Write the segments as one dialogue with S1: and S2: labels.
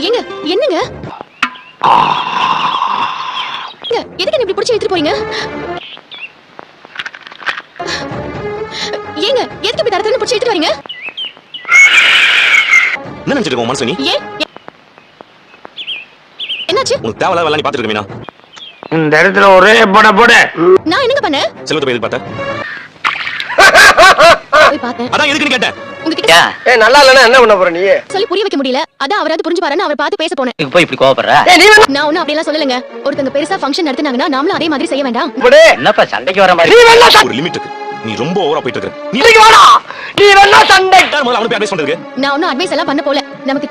S1: ஏங்க என்னங்க எதுக்கு இப்படி பிடிச்சி எடுத்துட்டு போறீங்க? ஏங்க எதுக்கு இப்படி தரத்தரன்னு பிடிச்சி எடுத்துட்டு வரீங்க?
S2: என்ன நினைச்சிட்டு இருக்க மனசு நீ?
S1: என்னாச்சு?
S2: உனக்கு தேவல வேலை நீ பாத்துட்டு இருக்க மீனா.
S3: இந்த இடத்துல ஒரே போட
S1: நான் என்னங்க பண்ணேன்?
S2: செல்வத்தை போய் பார்த்தேன்.
S1: போய் பார்த்தேன்.
S2: அதான் எதுக்குன்னு கேட்டேன்.
S1: உங்ககிட்ட
S3: ஏய் நல்லா இல்லனா என்ன பண்ண போற நீ?
S1: சொல்லி புரிய வைக்க முடியல. அதான் அவராது புரிஞ்சு பாருன்னு அவர் பார்த்து பேச போனேன்.
S4: போய் இப்படி கோவப்படுற?
S1: நான் ஒண்ணும் அப்படியே சொல்லலங்க. ஒருத்தங்க பெருசா ஃபங்க்ஷன் நடத்துனாங்கன்னா நாமளும் அதே மாதிரி செய்ய வேண்டாம்.
S4: என்னப்பா சண்டைக்கு வர மாதிரி?
S2: ஒரு லிமிட் இருக்கு. நீ ரொம்ப ஓவரா போயிட்டு இருக்க.
S3: நீ வாடா. நீ வேணா சண்டை.
S2: முதல்ல அவனுக்கு அட்வைஸ் பண்றதுக்கு.
S1: நான் ஒண்ணும் அட்வைஸ் எல்லாம் பண்ண போல. நமக்கு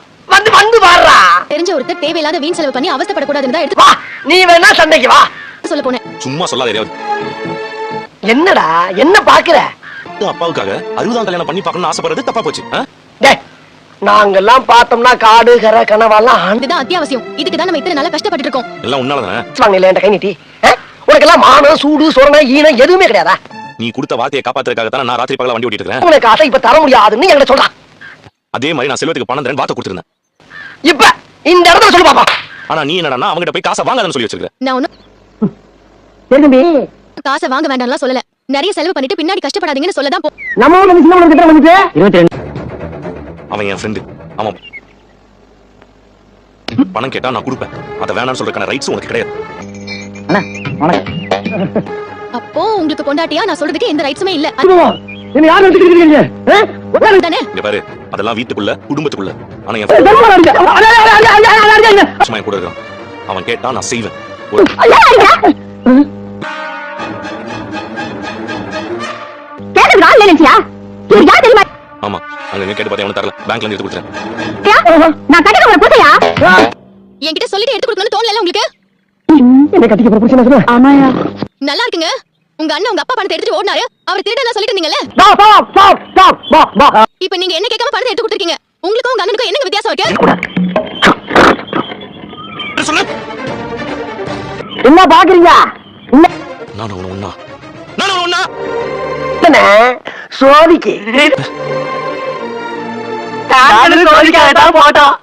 S3: வந்து பாறா.
S1: தெரிஞ்ச ஒருத்தர் தேவையில்லாத வீண் செலவு பண்ணி அவஸ்தைப்பட கூடாதுன்னு தான் எடுத்து
S3: வா. நீ வேணா சண்டைக்கு வா.
S1: சொல்ல போனேன்.
S2: சும்மா சொல்லாத ஏதாவது.
S3: என்னடா? என்ன பாக்குற?
S2: அப்பாவுக்காக 60ஆம் கல்யாணம் பண்ணி பார்க்கணும்னு ஆசைப்படுறது தப்பா போச்சு.
S3: டேய் நாங்கெல்லாம் பார்த்தோம்னா காடு கரை கனவெல்லாம்
S1: இதுதான் அத்தியாவசியம். இதுக்கு தான் நம்ம இத்தனை நாளா கஷ்டப்பட்டு இருக்கோம்.
S2: எல்லாம் உன்னாலதானே.
S3: வாங்கல என்கிட்ட கை நீட்டி. உனக்கெல்லாம் மானம் சூடு சொரணை ஈனம் எதுவுமே கிடையாதா?
S2: நீ கொடுத்த வார்த்தையை காப்பாத்துறதுக்காக தான் நான் ராத்திரி பகல வண்டி ஓட்டிட்டு இருக்கேன்.
S3: உனக்கு அதை இப்ப தர முடியாதுன்னு என்கிட்ட சொல்றான்.
S2: அதே மாதிரி நான் செல்வத்துக்கு பணம் தரேன் வார்த்தை கொடுத்திருந்தேன்.
S3: இப்ப இந்த இடத்துல சொல்லு பாப்பா.
S2: ஆனா நீ என்னடா அவங்கிட்ட போய் காசை வாங்காதன்னு சொல்லி வச்சிருக்க.
S1: நான் ஒண்ணும்
S3: தெரியுமே
S1: காசை வாங்க வேண்டாம்லாம் சொல்லல. நிறைய செலவு பண்ணிட்டு பின்னாடி கஷ்டப்படாதீங்கன்னு சொல்லதான் போ.
S3: நம்ம ஊர்ல சின்ன ஊர்ல கிட்ட வந்துட்டு 22
S2: அவன் என் ஃப்ரெண்டு. அவன் பணம் கேட்டா நான் கொடுப்பேன். அத வேணாம்னு சொல்றதுக்கான ரைட்ஸ் உனக்கு கிடையாது.
S1: அப்போ உங்களுக்கு பொண்டாட்டியா நான் சொல்றதுக்கு எந்த ரைட்ஸுமே இல்ல.
S3: என்ன யார் எடுத்துக்கிறீங்க?
S1: தானே
S2: இங்க பாரு அதெல்லாம் வீட்டுக்குள்ள குடும்பத்துக்குள்ள. ஆனா என் சும்மா கூட இருக்கான். அவன் கேட்டா நான் செய்வேன். ஆமா அங்க கேட்டு பார்த்தா அவனுக்கு தரல. பேங்க்ல இருந்து எடுத்து கொடுத்துறேன்.
S1: நான் கட்டிக்க போற புதையா என்கிட்ட சொல்லிட்டு எடுத்து கொடுக்கணும்னு தோணல உங்களுக்கு?
S3: என்ன கட்டிக்க போற புருஷனா சொன்னா? ஆமாயா.
S1: நல்லா இருக்குங்க. உங்க அண்ணன் உங்க அப்பா பணத்தை எடுத்துட்டு ஓடுனாரு. அவர் திருடனா சொல்லிட்டு இருந்தீங்கல்ல. இப்போ நீங்க என்ன கேட்காம பணத்தை எடுத்து கொடுத்துருக்கீங்க. உங்களுக்கும் உங்க அண்ணனுக்கும் என்ன வித்தியாசம் இருக்கு?
S2: சொல்லு.
S3: என்ன பாக்குறீங்க?
S2: நான் ஒண்ணா
S3: என்ன சோதிக்கு சோதிக்காக தான் போட்டோம்.